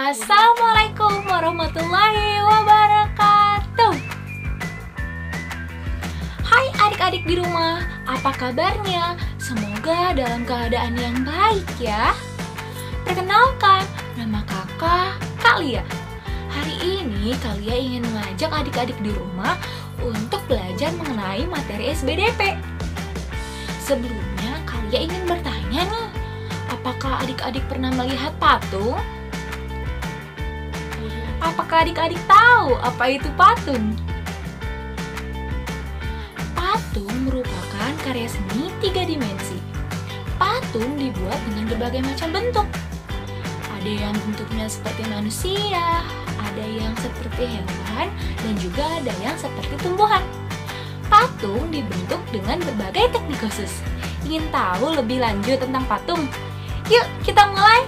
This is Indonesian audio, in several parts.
Assalamualaikum warahmatullahi wabarakatuh. Hai adik-adik di rumah, apa kabarnya? Semoga dalam keadaan yang baik ya. Perkenalkan, nama kakak Kak Lia. Hari ini Kak Lia ingin mengajak adik-adik di rumah untuk belajar mengenai materi SBDP. Sebelumnya Kak Lia ingin bertanya nih, apakah adik-adik pernah melihat patung? Apakah adik-adik tahu apa itu patung? Patung merupakan karya seni 3 dimensi. Patung dibuat dengan berbagai macam bentuk. Ada yang bentuknya seperti manusia, ada yang seperti hewan, dan juga ada yang seperti tumbuhan. Patung dibentuk dengan berbagai teknik khusus. Ingin tahu lebih lanjut tentang patung? Yuk kita mulai!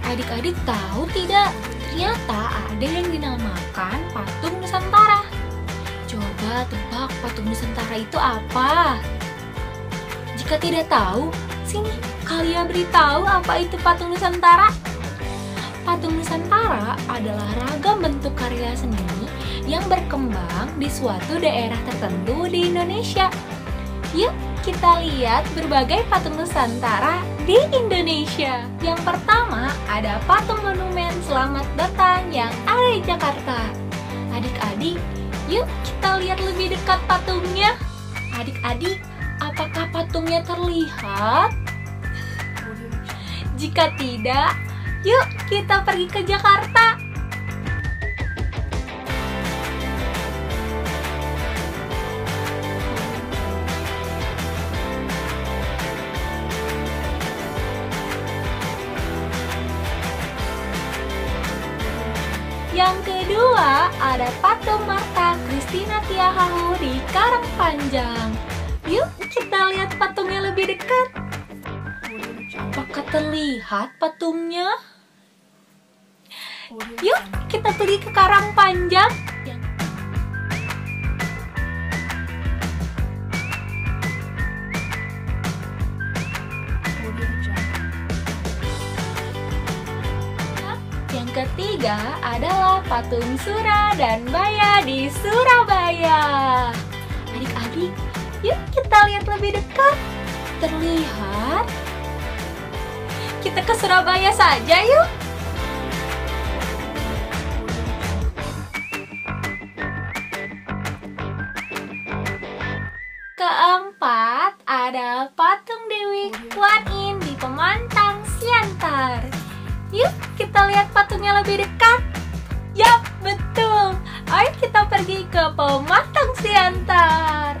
Adik-adik tahu tidak? Ternyata ada yang dinamakan patung Nusantara. Coba tebak patung Nusantara itu apa? Jika tidak tahu, sini Kak Lia beritahu apa itu patung Nusantara. Patung Nusantara adalah ragam bentuk karya seni yang berkembang di suatu daerah tertentu di Indonesia. Yuk kita lihat berbagai patung Nusantara di Indonesia. Yang pertama ada patung monumen Selamat Datang yang ada di Jakarta. Adik-adik, yuk kita lihat lebih dekat patungnya. Adik-adik, apakah patungnya terlihat? Jika tidak, yuk kita pergi ke Jakarta. Yang kedua, ada patung Martha Christina Tiahahu di Karangpanjang. Yuk kita lihat patungnya lebih dekat. Apakah terlihat patungnya? Yuk kita pergi ke Karangpanjang. Yang ketiga adalah patung Sura dan Baya di Surabaya. Adik-adik, yuk kita lihat lebih dekat. Terlihat? Kita ke Surabaya saja yuk. Keempat, ada patung Dewi Kuan Yin di Pemantang Siantar. Yuk kita lihat patungnya lebih dekat. Yap, betul. Ayo kita pergi ke Pemantang Siantar.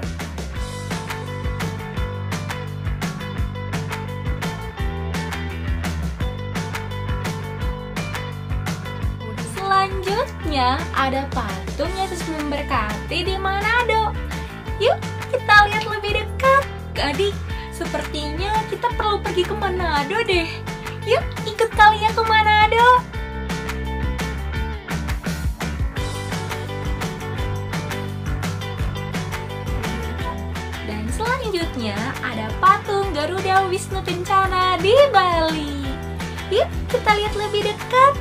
Selanjutnya ada patung Yesus memberkati di Manado. Yuk kita lihat lebih dekat. Adik, sepertinya kita perlu pergi ke Manado deh. Yuk ikut Kak Lia ke Manado. Dan selanjutnya ada patung Garuda Wisnu Kencana di Bali. Yuk kita lihat lebih dekat.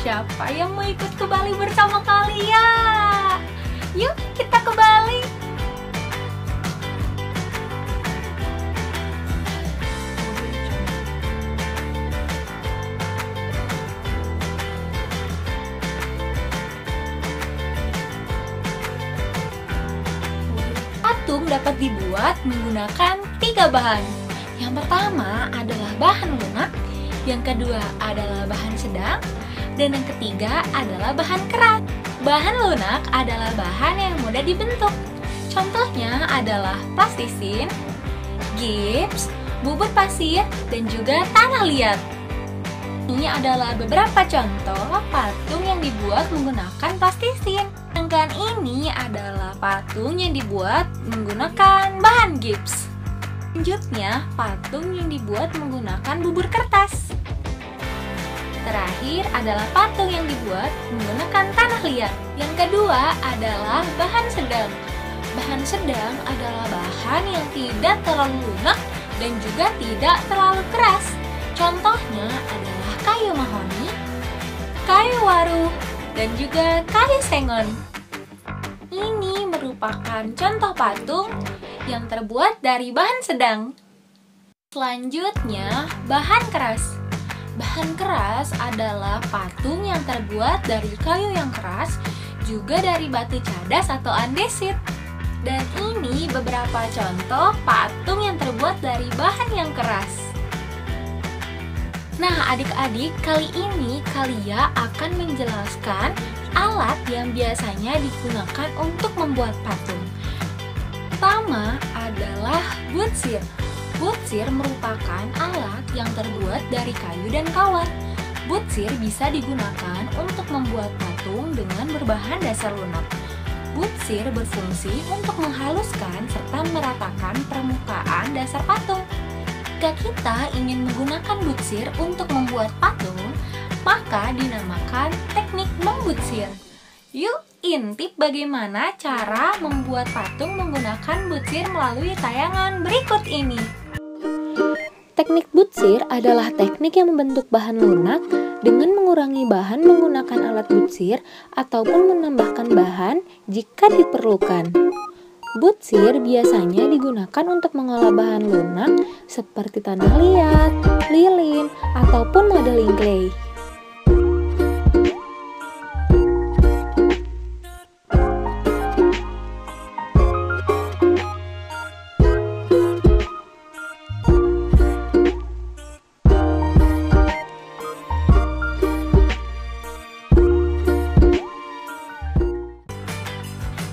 Siapa yang mau ikut ke Bali bersama Kak Lia? Yuk kita ke Bali. Patung dapat dibuat menggunakan 3 bahan. Yang pertama adalah bahan lunak, yang kedua adalah bahan sedang, dan yang ketiga adalah bahan keras. Bahan lunak adalah bahan yang mudah dibentuk. Contohnya adalah plastisin, gips, bubur pasir, dan juga tanah liat. Ini adalah beberapa contoh patung yang dibuat menggunakan plastisin. Sedangkan ini adalah patung yang dibuat menggunakan bahan gips. Selanjutnya, patung yang dibuat menggunakan bubur kertas. Terakhir adalah patung yang dibuat menggunakan tanah liat. Yang kedua adalah bahan sedang. Bahan sedang adalah bahan yang tidak terlalu lunak dan juga tidak terlalu keras. Contohnya adalah kayu mahoni, kayu waru, dan juga kayu sengon. Ini merupakan contoh patung yang terbuat dari bahan sedang. Selanjutnya, bahan keras. Bahan keras adalah patung yang terbuat dari kayu yang keras, juga dari batu cadas atau andesit. Dan ini beberapa contoh patung yang terbuat dari bahan yang keras. Nah, adik-adik, kali ini Kalia akan menjelaskan alat yang biasanya digunakan untuk membuat patung. Pertama adalah butsir. Butsir merupakan alat yang terbuat dari kayu dan kawat. Butsir bisa digunakan untuk membuat patung dengan berbahan dasar lunak. Butsir berfungsi untuk menghaluskan serta meratakan permukaan dasar patung. Jika kita ingin menggunakan butsir untuk membuat patung, maka dinamakan teknik membutsir. Yuk intip bagaimana cara membuat patung menggunakan butsir melalui tayangan berikut ini. Teknik butsir adalah teknik yang membentuk bahan lunak dengan mengurangi bahan menggunakan alat butsir ataupun menambahkan bahan jika diperlukan. Butsir biasanya digunakan untuk mengolah bahan lunak seperti tanah liat, lilin, ataupun modeling clay.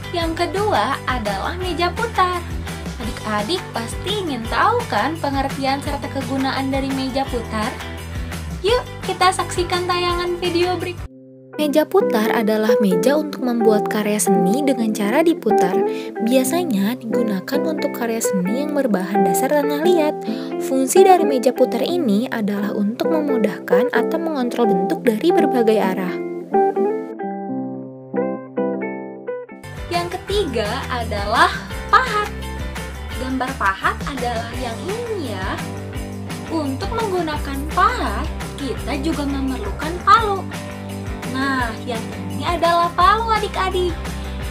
Yang kedua adalah meja putar. Adik-adik pasti ingin tahu kan pengertian serta kegunaan dari meja putar? Yuk kita saksikan tayangan video berikut. Meja putar adalah meja untuk membuat karya seni dengan cara diputar. Biasanya digunakan untuk karya seni yang berbahan dasar tanah liat. Fungsi dari meja putar ini adalah untuk memudahkan atau mengontrol bentuk dari berbagai arah. Yang ketiga adalah pahat. Gambar pahat adalah yang ini ya. Untuk menggunakan pahat, kita juga memerlukan palu. Nah, yang ini adalah palu adik-adik.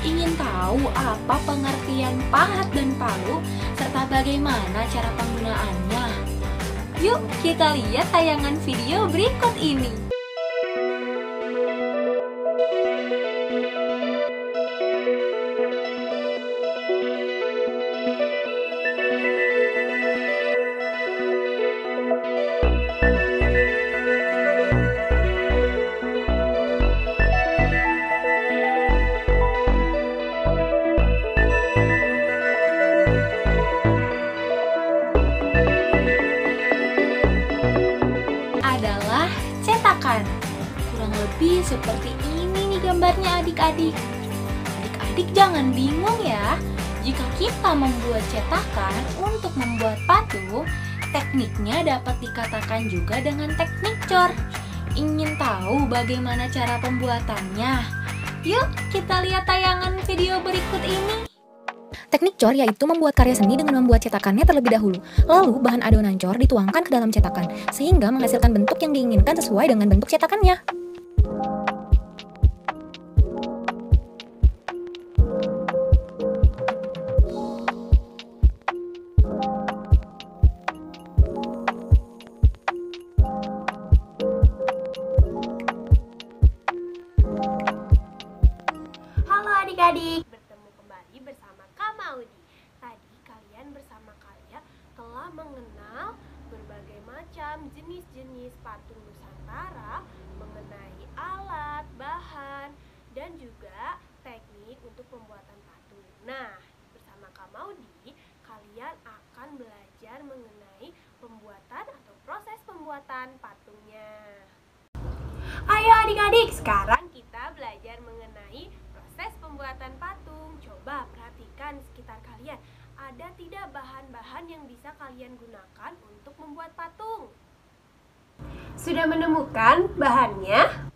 Ingin tahu apa pengertian pahat dan palu, serta bagaimana cara penggunaannya? Yuk kita lihat tayangan video berikut ini. Adalah cetakan. Kurang lebih seperti ini nih gambarnya adik-adik. Adik-adik jangan bingung ya. Jika kita membuat cetakan untuk membuat patung, tekniknya dapat dikatakan juga dengan teknik cor. Ingin tahu bagaimana cara pembuatannya? Yuk kita lihat tayangan video berikut ini. Teknik cor yaitu membuat karya seni dengan membuat cetakannya terlebih dahulu. Lalu bahan adonan cor dituangkan ke dalam cetakan, sehingga menghasilkan bentuk yang diinginkan sesuai dengan bentuk cetakannya. Halo adik-adik, bertemu kembali bersama Kak Maudi. Tadi kalian bersama Kalia telah mengenal berbagai macam jenis-jenis patung Nusantara, mengenai alat, bahan, dan juga teknik untuk pembuatan patung. Nah, bersama Kak Maudi, kalian akan belajar mengenai pembuatan atau proses pembuatan patungnya. Ayo adik-adik, sekarang kita belajar mengenai proses pembuatan patung. Coba perhatikan sekitar kalian. Ada tidak bahan-bahan yang bisa kalian gunakan untuk membuat patung? Sudah menemukan bahannya?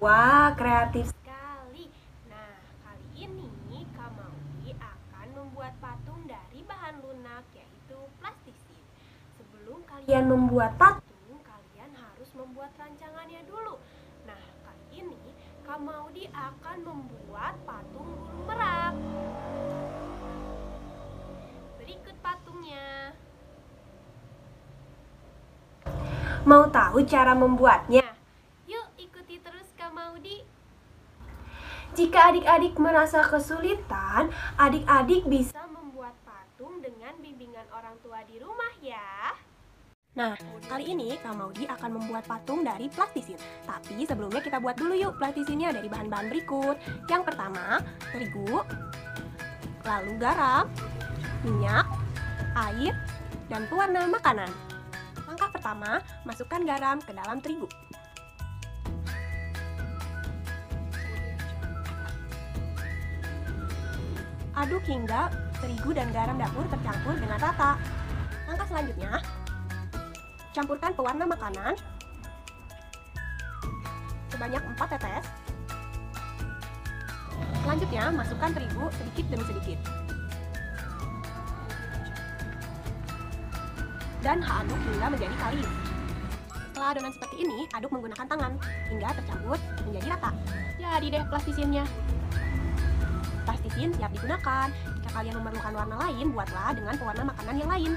Wah, kreatif sekali. Nah, kali ini Kak Maudi akan membuat patung dari bahan lunak, yaitu plastisin. Sebelum kalian membuat patung, kalian harus membuat rancangannya dulu. Kak Maudi akan membuat patung burung merak. Berikut patungnya. Mau tahu cara membuatnya? Yuk ikuti terus Kak Maudi. Jika adik-adik merasa kesulitan, adik-adik bisa membuat patung dengan bimbingan orang tua di rumah ya. Nah, kali ini Kak Maudi akan membuat patung dari plastisin. Tapi sebelumnya kita buat dulu yuk plastisinnya dari bahan-bahan berikut. Yang pertama, terigu, lalu garam, minyak, air, dan pewarna makanan. Langkah pertama, masukkan garam ke dalam terigu. Aduk hingga terigu dan garam dapur tercampur dengan rata. Langkah selanjutnya, campurkan pewarna makanan sebanyak 4 tetes. Selanjutnya, masukkan terigu sedikit demi sedikit. Dan aduk hingga menjadi kalis. Setelah adonan seperti ini, aduk menggunakan tangan hingga tercampur menjadi rata. Jadi deh plastisinnya. Plastisin siap digunakan. Jika kalian memerlukan warna lain, buatlah dengan pewarna makanan yang lain.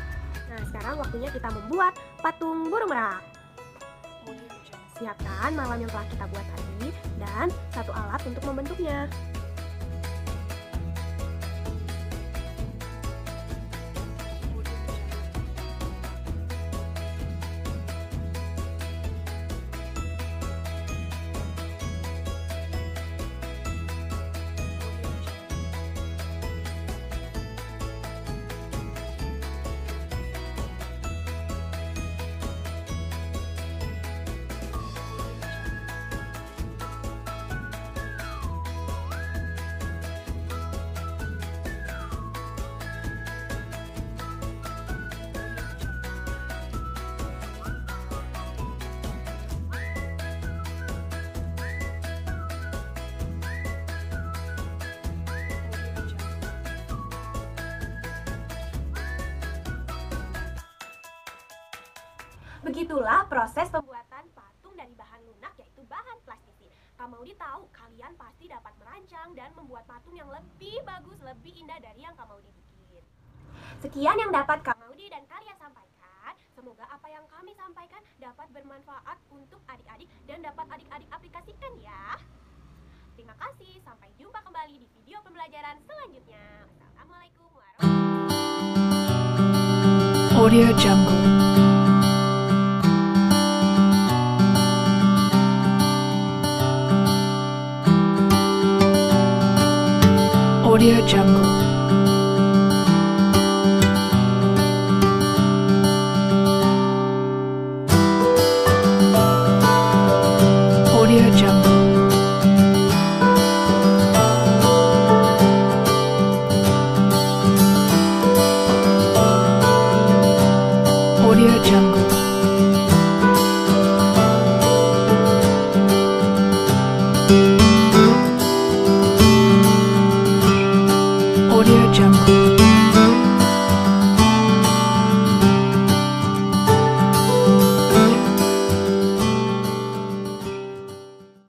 Nah, sekarang waktunya kita membuat patung burung merak. Siapkan malam yang telah kita buat tadi dan satu alat untuk membentuknya. Begitulah proses pembuatan patung dari bahan lunak, yaitu bahan plastisin. Kak Maudi tahu kalian pasti dapat merancang dan membuat patung yang lebih bagus, lebih indah dari yang Kak Maudi bikin. Sekian yang dapat Kak Maudi dan Karya sampaikan. Semoga apa yang kami sampaikan dapat bermanfaat untuk adik-adik dan dapat adik-adik aplikasikan ya. Terima kasih, sampai jumpa kembali di video pembelajaran selanjutnya. Assalamualaikum warahmatullahi wabarakatuh. Audio Jungle. Audio Jungle.